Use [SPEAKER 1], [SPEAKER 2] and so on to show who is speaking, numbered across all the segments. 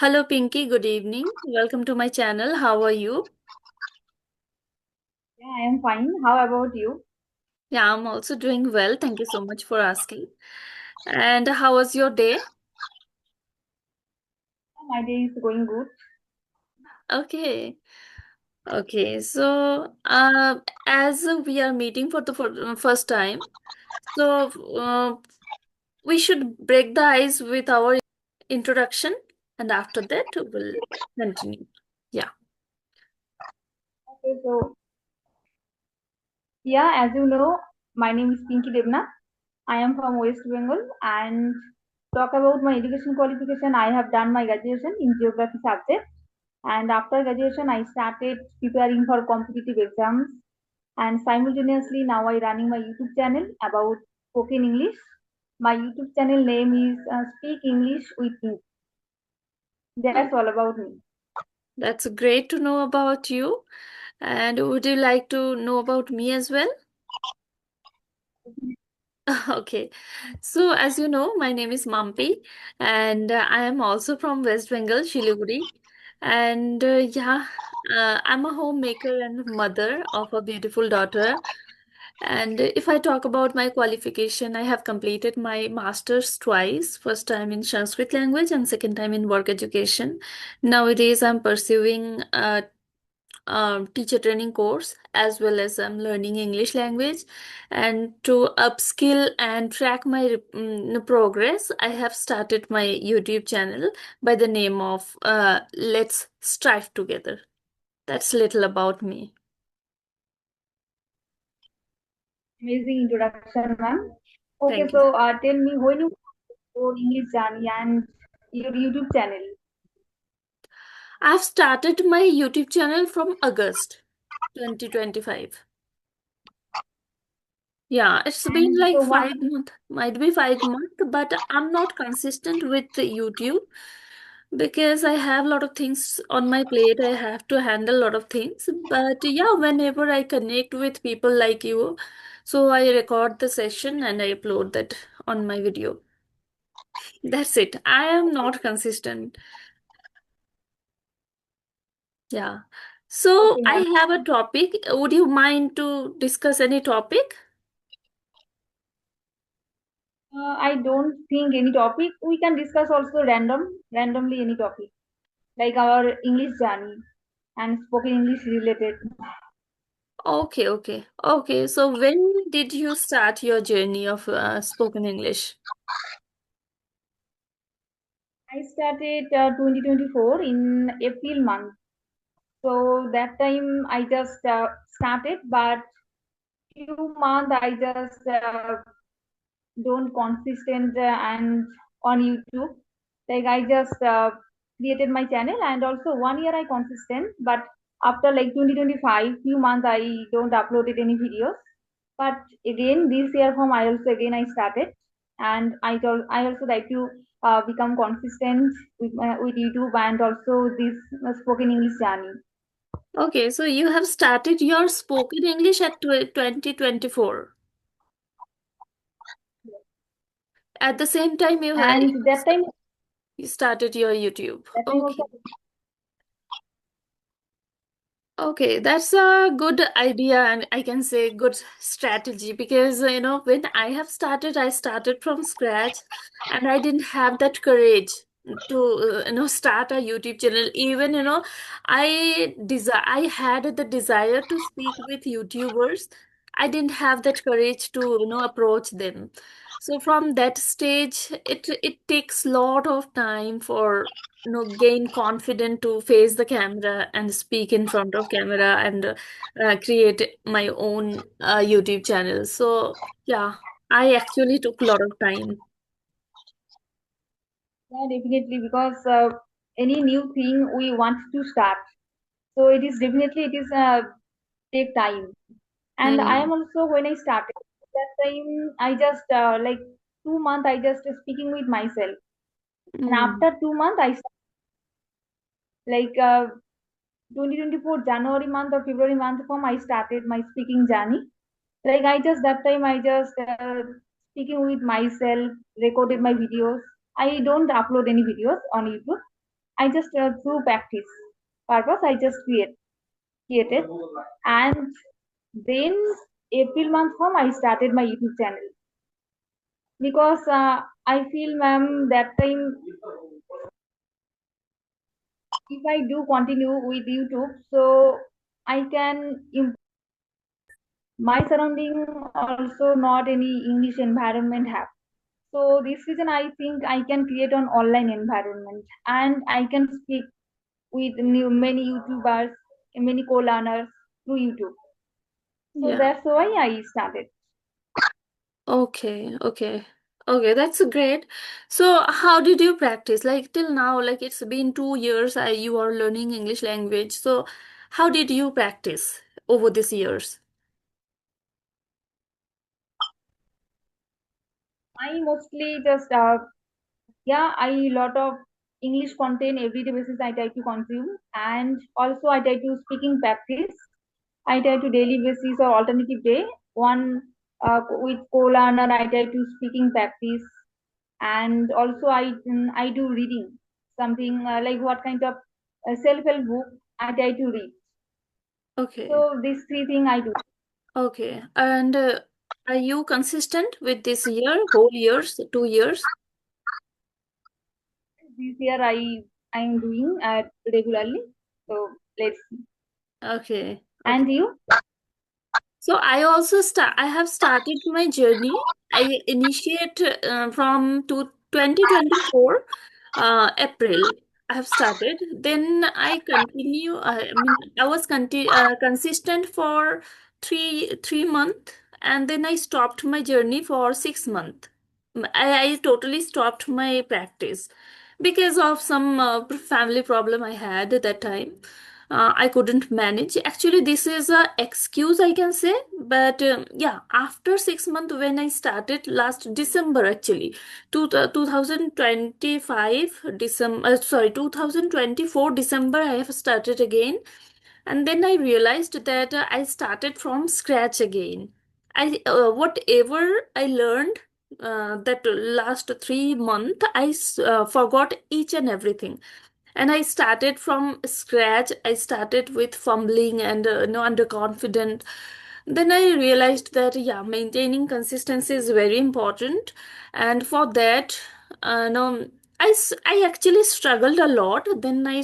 [SPEAKER 1] Hello, Pinky. Good evening. Welcome to my channel. How are you?
[SPEAKER 2] Yeah, I am fine. How about you?
[SPEAKER 1] Yeah, I'm also doing well. Thank you so much for asking. And how was your day?
[SPEAKER 2] My day is going good.
[SPEAKER 1] Okay. Okay. So, as we are meeting for the first time, so we should break the ice with our introduction, and after that, we'll continue. Yeah.
[SPEAKER 2] Okay, so yeah, as you know, my name is Pinky Devna. I am from West Bengal and talk about my education qualification. I have done my graduation in geography subject, and after graduation, I started preparing for competitive exams. And simultaneously, now I running my YouTube channel about spoken English. My YouTube channel name is Speak English with Me.
[SPEAKER 1] Oh,
[SPEAKER 2] That's all about me.
[SPEAKER 1] that's great to know about you. And would you like to know about me as well? Okay, so as you know, my name is Mampi, and I am also from West Bengal, Shiliguri. And I'm a homemaker and mother of a beautiful daughter. And if I talk about my qualification, I have completed my master's twice, first time in Sanskrit language and second time in work education. Nowadays, I'm pursuing teacher training course as well as I'm learning English language. And to upskill and track my progress, I have started my YouTube channel by the name of Let's Strive Together. That's little about me.
[SPEAKER 2] Amazing introduction, ma'am. Okay,
[SPEAKER 1] Thank you.
[SPEAKER 2] so tell me when you your English journey and your YouTube channel.
[SPEAKER 1] I've started my YouTube channel from August 2025. Yeah, it's been
[SPEAKER 2] And
[SPEAKER 1] like
[SPEAKER 2] so what
[SPEAKER 1] 5 months, might be 5 months, but I'm not consistent with the YouTube because I have a lot of things on my plate. I have to handle a lot of things. But yeah, whenever I connect with people like you, so I record the session and I upload that on my video. That's it. I am not consistent. Yeah. So
[SPEAKER 2] okay,
[SPEAKER 1] I
[SPEAKER 2] ma'am.
[SPEAKER 1] have a topic. Would you mind to discuss any topic?
[SPEAKER 2] I don't think any topic. We can discuss also randomly any topic like our English journey and spoken English related.
[SPEAKER 1] Okay, okay. Okay, so when did you start your journey of spoken English?
[SPEAKER 2] I started 2024 in April month. So that time I just started, but few months I just don't consistent and on YouTube. Like I just created my channel and also 1 year I consistent, but after like 2025 few months I don't uploaded any videos. But again this year from I also again I started and I also like to become consistent with YouTube and also this spoken English journey.
[SPEAKER 1] Okay, so you have started your spoken English at 2024. At the same time,
[SPEAKER 2] And
[SPEAKER 1] you started your YouTube.
[SPEAKER 2] that time also
[SPEAKER 1] Okay. Okay, that's a good idea, and I can say good strategy because when I started from scratch, and I didn't have that courage to start a YouTube channel. Even I had the desire to speak with YouTubers. I didn't have that courage to approach them. So from that stage, it takes lot of time for gain confident to face the camera and speak in front of camera and create my own YouTube channel. So yeah, I actually took a lot of time.
[SPEAKER 2] yeah, definitely because any new thing we want to start. So it is definitely it is take time. And I
[SPEAKER 1] Hmm.
[SPEAKER 2] am also when I started that time I just like 2 months I just speaking with myself. And
[SPEAKER 1] Hmm.
[SPEAKER 2] after 2 months like 2024 January month or February month from I started my speaking journey. Like I just that time I just speaking with myself, recorded my videos. I don't upload any videos on YouTube. I just through practice purpose I just created, and then April month from I started my YouTube channel because I feel, ma'am, that time if I do continue with YouTube, so I can improve my surrounding also not any English environment have. So this reason I think I can create an online environment and I can speak with many YouTubers, many co-learners through YouTube. So
[SPEAKER 1] Yeah.
[SPEAKER 2] that's why I started.
[SPEAKER 1] Okay, okay. Okay, that's great. So how did you practice? Like till now, like it's been 2 years, you are learning English language. So how did you practice over these years?
[SPEAKER 2] I mostly just yeah, I lot of English content everyday basis I try to consume, and also I try to speaking practice. I try to daily basis or alternative day one with co-learner I try to speaking practice, and also I do reading something like what kind of self-help book I try to read.
[SPEAKER 1] Okay,
[SPEAKER 2] So these three things I do.
[SPEAKER 1] okay. And are you consistent with this year, whole years, 2 years?
[SPEAKER 2] This year I'm doing regularly. So let's see.
[SPEAKER 1] Okay, okay.
[SPEAKER 2] And you?
[SPEAKER 1] So I have started my journey. I initiate from 2024 April. I have started. Then I continue. I mean, I was consistent for three month, and then I stopped my journey for 6 month. I totally stopped my practice because of some family problem I had at that time. I couldn't manage. Actually, this is a excuse I can say, but yeah, after 6 months when I started last December actually, 2025 December, sorry, 2024 December I have started again, and then I realized that I started from scratch again. I whatever I learned that last 3 months, I forgot each and everything, and I started from scratch. I started with fumbling and no underconfident. Then I realized that yeah, maintaining consistency is very important, and for that no I actually struggled a lot. Then I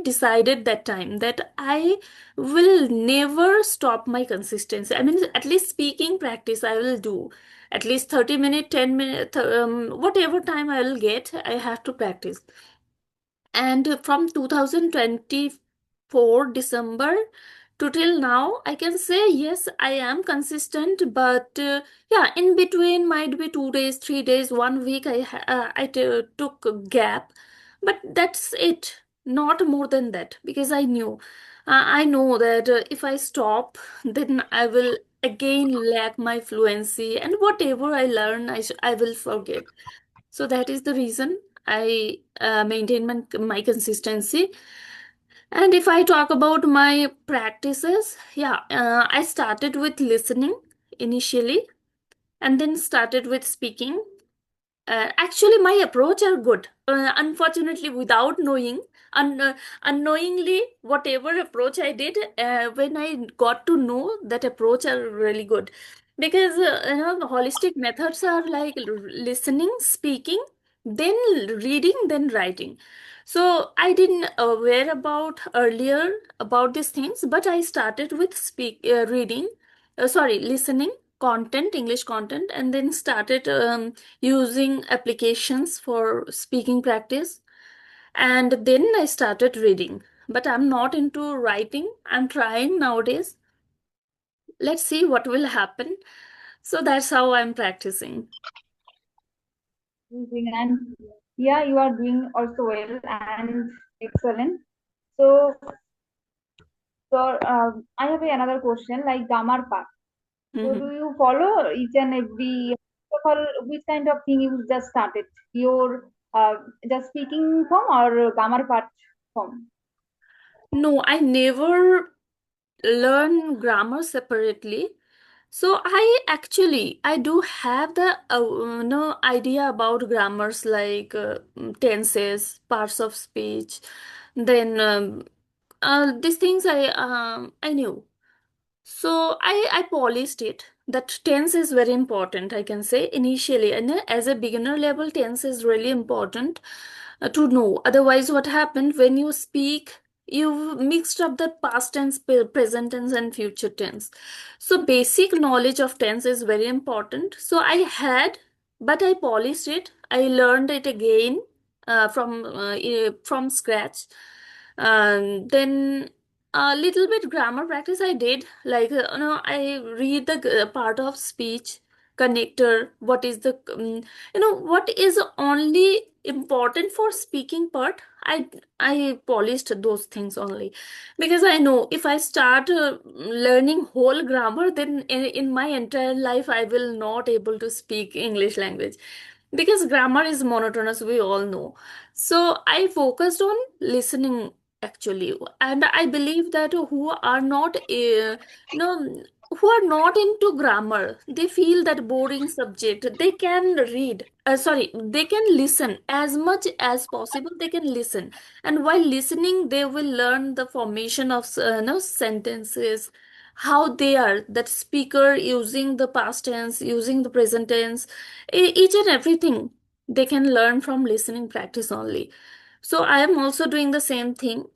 [SPEAKER 1] decided that time that I will never stop my consistency. I mean, at least speaking practice I will do at least 30 minutes, 10 minutes, whatever time I will get, I have to practice. And from 2024 December to till now, I can say yes, I am consistent. But yeah, in between might be 2 days, 3 days, one week. Took a gap, but that's it. Not more than that, because I knew, I know that if I stop, then I will again lack my fluency, and whatever I learn, I will forget. So that is the reason I maintain my consistency. And if I talk about my practices, yeah, I started with listening initially, and then started with speaking. Actually, my approach are good. Unfortunately, without knowing, unknowingly, whatever approach I did, when I got to know that approach are really good, because the holistic methods are like listening, speaking, then reading, then writing. So I didn't aware about earlier about these things, but I started with reading, sorry, listening content, English content, and then started using applications for speaking practice. And then I started reading. But I'm not into writing. I'm trying nowadays. Let's see what will happen. So that's how I'm practicing.
[SPEAKER 2] And yeah, you are doing also well and excellent. So, I have another question like grammar part. So,
[SPEAKER 1] Mhm.
[SPEAKER 2] do you follow each and every which kind of thing you just started? Your just speaking form or grammar part form?
[SPEAKER 1] No, I never learn grammar separately. So I do have the no idea about grammars like tenses, parts of speech. Then these things I knew. So I polished it. That tense is very important, I can say initially. And as a beginner level, tense is really important to know. Otherwise, what happened when you speak, you mixed up the past tense, present tense, and future tense. So basic knowledge of tense is very important. So I had, but I polished it. I learned it again from scratch. Then a little bit grammar practice I did. Like, I read the part of speech, connector, what is the, what is only important for speaking part. I polished those things only because I know if I start learning whole grammar, then in my entire life I will not able to speak English language because grammar is monotonous, we all know. So I focused on listening actually, and I believe that who are not into grammar, they feel that boring subject, they can read, sorry, they can listen as much as possible, they can listen, and while listening they will learn the formation of sentences, how they are, that speaker using the past tense, using the present tense, each and everything they can learn from listening practice only. So I am also doing the same thing.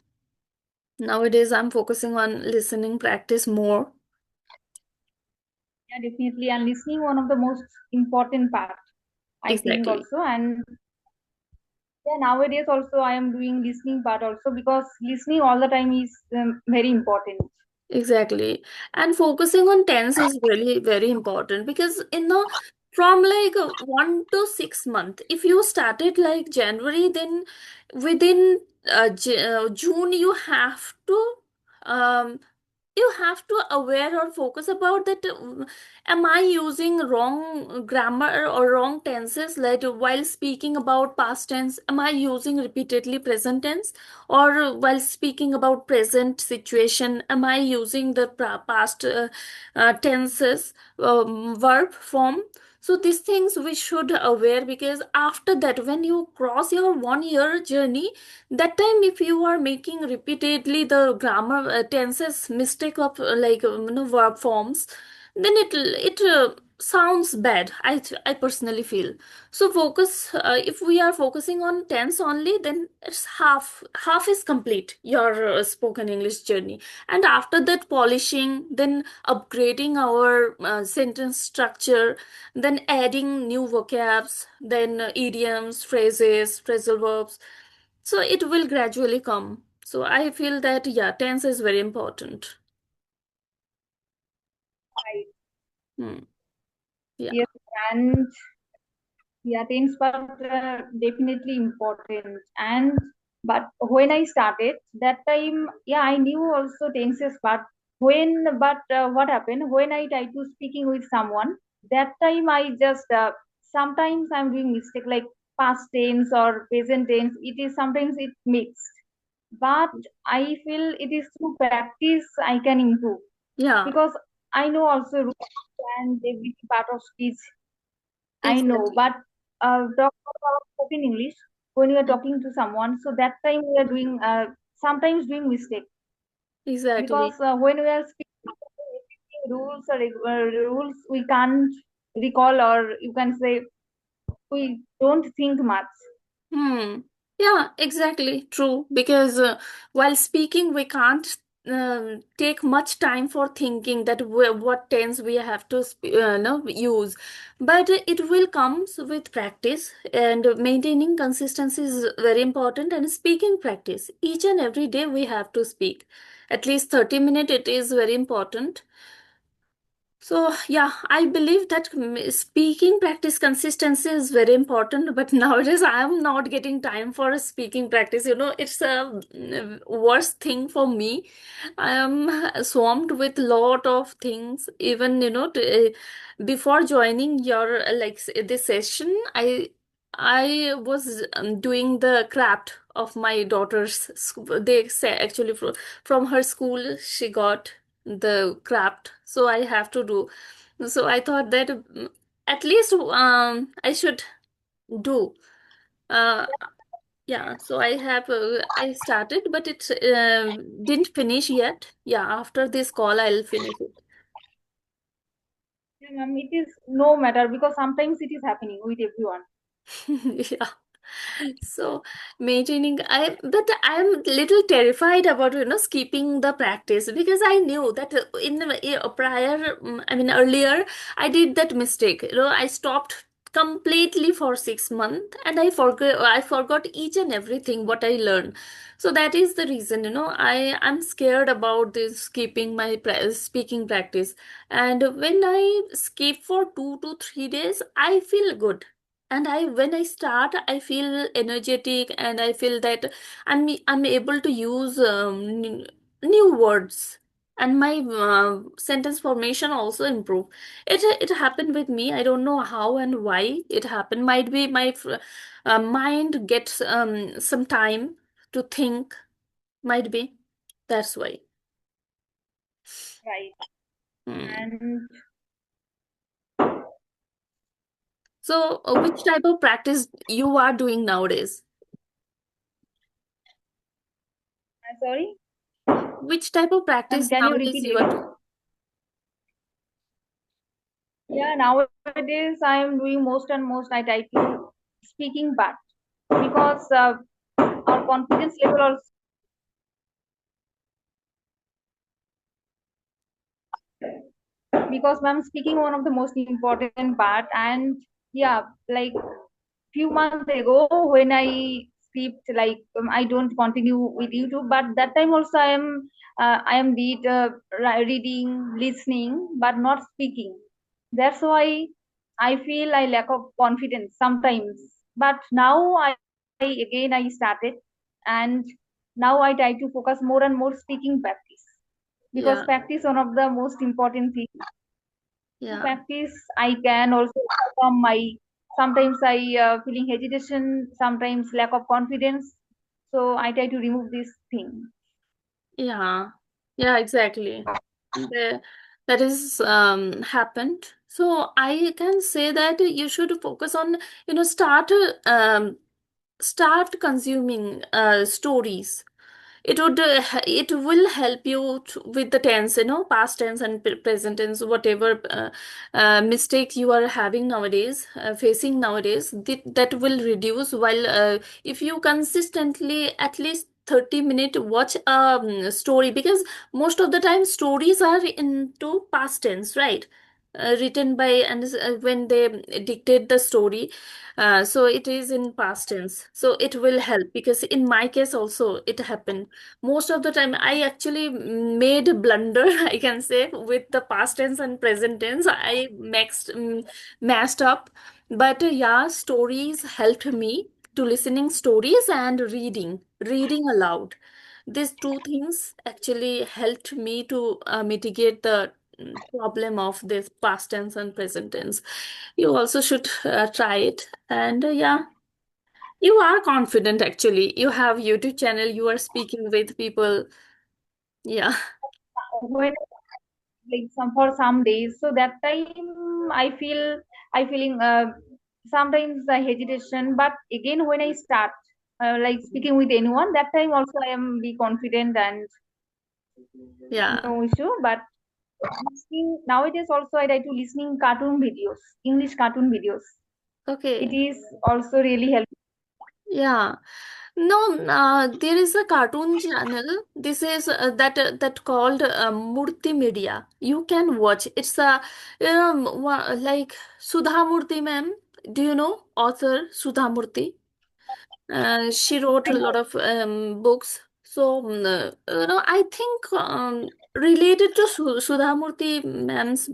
[SPEAKER 1] Nowadays, I'm focusing on listening practice more.
[SPEAKER 2] Yeah, definitely. And listening one of the most important part, I think
[SPEAKER 1] Exactly.
[SPEAKER 2] also. And yeah, nowadays also I am doing listening part also because listening all the time is very important.
[SPEAKER 1] Exactly. And focusing on tense is really very important because from like 1 to 6 month, if you started like January, then within June um you have to aware or focus about that, am I using wrong grammar or wrong tenses, like while speaking about past tense, am I using repeatedly present tense, or while speaking about present situation, am I using the past tenses, verb form. So these things we should aware, because after that when you cross your 1 year journey, that time if you are making repeatedly the grammar tenses mistake of verb forms, then it sounds bad, I personally feel. So focus, if we are focusing on tense only, then it's half is complete your spoken English journey. And after that, polishing, then upgrading our sentence structure, then adding new vocabs, then idioms, phrases, phrasal verbs, so it will gradually come. So I feel that, yeah, tense is very important.
[SPEAKER 2] Right.
[SPEAKER 1] Hmm. Yeah,
[SPEAKER 2] Yes, and yeah, tense part definitely important. And but when I started that time, yeah, I knew also tenses part. What happened when I tried to speaking with someone? That time I just sometimes I'm doing mistake like past tense or present tense. It is sometimes it mixed. But I feel it is through practice I can improve
[SPEAKER 1] yeah,
[SPEAKER 2] because I know also rules and every part of speech I know,
[SPEAKER 1] exactly.
[SPEAKER 2] but talk about spoken English when you are talking to someone. So that time we are doing sometimes doing mistake because
[SPEAKER 1] Exactly.
[SPEAKER 2] when we are speaking rules or rules we can't recall, or you can say we don't think much.
[SPEAKER 1] Hmm. Yeah, exactly. True. Because while speaking, we can't take much time for thinking that what tense we have to no, use. But it will comes with practice, and maintaining consistency is very important. And speaking practice, each and every day we have to speak. At least 30 minutes, it is very important. So, yeah, I believe that speaking practice consistency is very important, but nowadays I am not getting time for a speaking practice. It's a worst thing for me. I am swamped with lot of things. Even, before joining your this session, I was doing the craft of my daughter's school. They say actually from her school she got. the craft, so I have to do. So I thought that at least I should do. Uh, yeah, so I started, but it didn't finish yet. Yeah, after this call, I'll finish it.
[SPEAKER 2] Yeah, ma'am, it is no matter because sometimes it is happening with everyone.
[SPEAKER 1] Yeah. So maintaining, but I'm little terrified about, skipping the practice because I knew that in the prior, I mean earlier, I did that mistake. I stopped completely for 6 months and I forgot each and everything what I learned. So that is the reason, I'm scared about this skipping my speaking practice. And when I skip for 2 to 3 days, I feel good, and when I start, I feel energetic, and I feel that I'm able to use new words, and my sentence formation also improve. It happened with me. I don't know how and why it happened. Might be my mind gets some time to think. Might be that's why.
[SPEAKER 2] Right.
[SPEAKER 1] Hmm.
[SPEAKER 2] And
[SPEAKER 1] So which type of practice you are doing nowadays?
[SPEAKER 2] sorry,
[SPEAKER 1] Which type of practice
[SPEAKER 2] can you
[SPEAKER 1] nowadays
[SPEAKER 2] repeat
[SPEAKER 1] you are
[SPEAKER 2] it?
[SPEAKER 1] doing?
[SPEAKER 2] Yeah, nowadays I am doing most and most I try to speaking part because our confidence level also, because ma'am speaking one of the most important part. And yeah, like few months ago when I skipped, like I don't continue with YouTube, but that time also I am did reading, listening, but not speaking. That's why I feel I lack of confidence sometimes. But now I again I started, and now I try to focus more and more speaking practice, because
[SPEAKER 1] Yeah,
[SPEAKER 2] practice one of the most important things. To
[SPEAKER 1] yeah.
[SPEAKER 2] practice I can also overcome my, sometimes I feeling hesitation, sometimes lack of confidence, so I try to remove this thing.
[SPEAKER 1] Yeah, yeah, exactly. The, that is happened. So I can say that you should focus on, start consuming stories. It will help you with the tense, past tense and present tense, whatever mistakes you are having nowadays, facing nowadays, that will reduce. While if you consistently at least 30 minutes watch a story, because most of the time stories are into past tense, right? Written by, and when they dictate the story, so it is in past tense, so it will help. Because in my case also it happened. Most of the time I actually made a blunder, I can say, with the past tense and present tense. I mashed up. But yeah, stories helped me to listening stories and reading aloud. These two things actually helped me to mitigate the problem of this past tense and present tense. You also should try it. And yeah, you are confident actually. You have YouTube channel, you are speaking with people. Yeah.
[SPEAKER 2] When like some for some days, so that time I feeling sometimes hesitation, but again when I start like speaking with anyone, that time also I am be confident and
[SPEAKER 1] Yeah.
[SPEAKER 2] no issue. But listening, nowadays also I try to listening cartoon videos, English cartoon videos. It
[SPEAKER 1] Okay.
[SPEAKER 2] is also really helpful.
[SPEAKER 1] Yeah. No, there is a cartoon channel. This is that called Murti Media. You can watch. It's a like Sudha Murti ma'am. Do you know author Sudha Murti? She wrote a lot of books. So, I think related to Sudha Murti ma'am's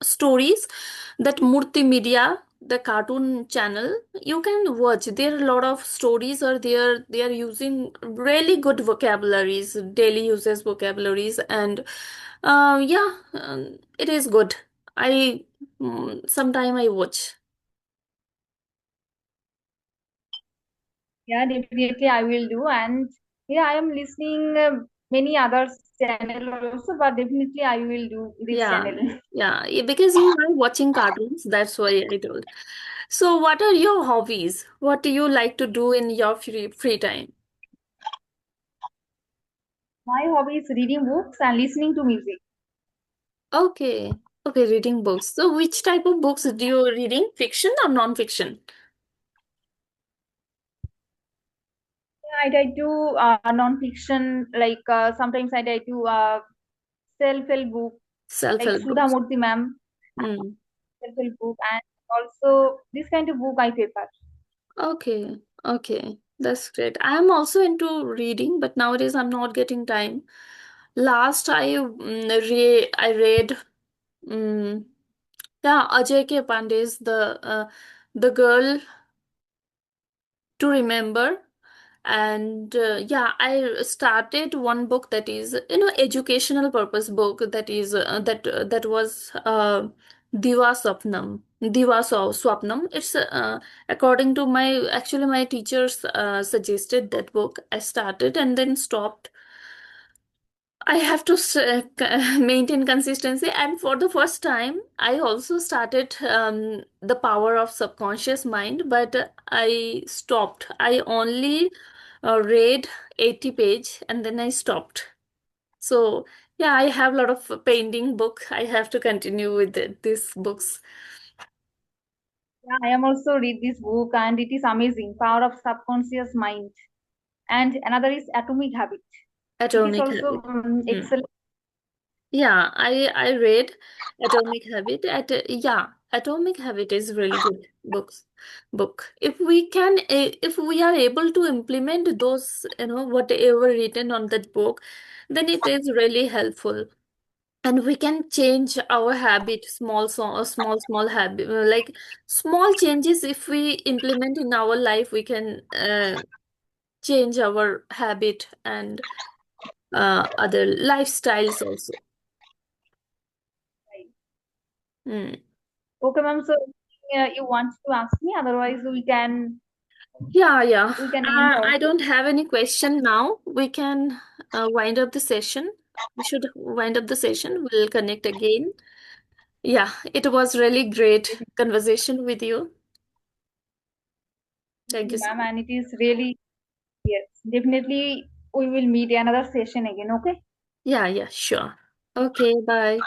[SPEAKER 1] stories, that Murti Media, the cartoon channel, you can watch. There are a lot of stories are there. They are using really good vocabularies, daily uses vocabularies, and yeah, it is good. I sometime I watch.
[SPEAKER 2] Yeah, definitely I will do. And yeah, I am listening many others channel also, but definitely I will do this
[SPEAKER 1] Yeah,
[SPEAKER 2] channel.
[SPEAKER 1] because you are watching cartoons, that's why I told. So, what are your hobbies? What do you like to do in your free time?
[SPEAKER 2] My hobby is reading books and listening to music.
[SPEAKER 1] Okay, okay, reading books. So, which type of books do you reading? Fiction or non-fiction?
[SPEAKER 2] I try to non-fiction, like sometimes I try to self-help book, like
[SPEAKER 1] Self-help
[SPEAKER 2] Sudha
[SPEAKER 1] books.
[SPEAKER 2] Murthy ma'am,
[SPEAKER 1] Hmm.
[SPEAKER 2] self-help book, and also this kind of book I prefer.
[SPEAKER 1] Okay, okay, that's great. I'm also into reading, but nowadays I'm not getting time. Last I read mm yeah, Ajay K. Pandey's the girl to remember. And yeah, I started one book that is, educational purpose book, that is that was Diva Swapnam. Swapnam. It's according to my teachers suggested that book. I started and then stopped. I have to maintain consistency, and for the first time, I also started The Power of Subconscious Mind, but I stopped. I only read 80 page and then I stopped. So yeah, I have a lot of painting book. I have to continue with these books.
[SPEAKER 2] Yeah, I am also read this book and it is amazing. Power of Subconscious Mind. And another is Atomic Habit. It is
[SPEAKER 1] Atomic
[SPEAKER 2] also
[SPEAKER 1] Habit. Hmm.
[SPEAKER 2] excellent.
[SPEAKER 1] Yeah, I read Atomic Habit. Atomic Habit is really good book. If we are able to implement those, whatever written on that book, then it is really helpful, and we can change our habit, small habit, like small changes. If we implement in our life, we can change our habit and other lifestyles also. Hmm.
[SPEAKER 2] Okay, ma'am. So you want to ask me? Otherwise,
[SPEAKER 1] Yeah.
[SPEAKER 2] we can end our.
[SPEAKER 1] I don't have any question now. We can wind up the session. We should wind up the session. We'll connect again. Yeah, it was really great conversation with you. Thank you so
[SPEAKER 2] Ma'am,
[SPEAKER 1] much.
[SPEAKER 2] and it is really, yes, definitely we will meet another session again. Okay.
[SPEAKER 1] Yeah, sure. Okay, bye.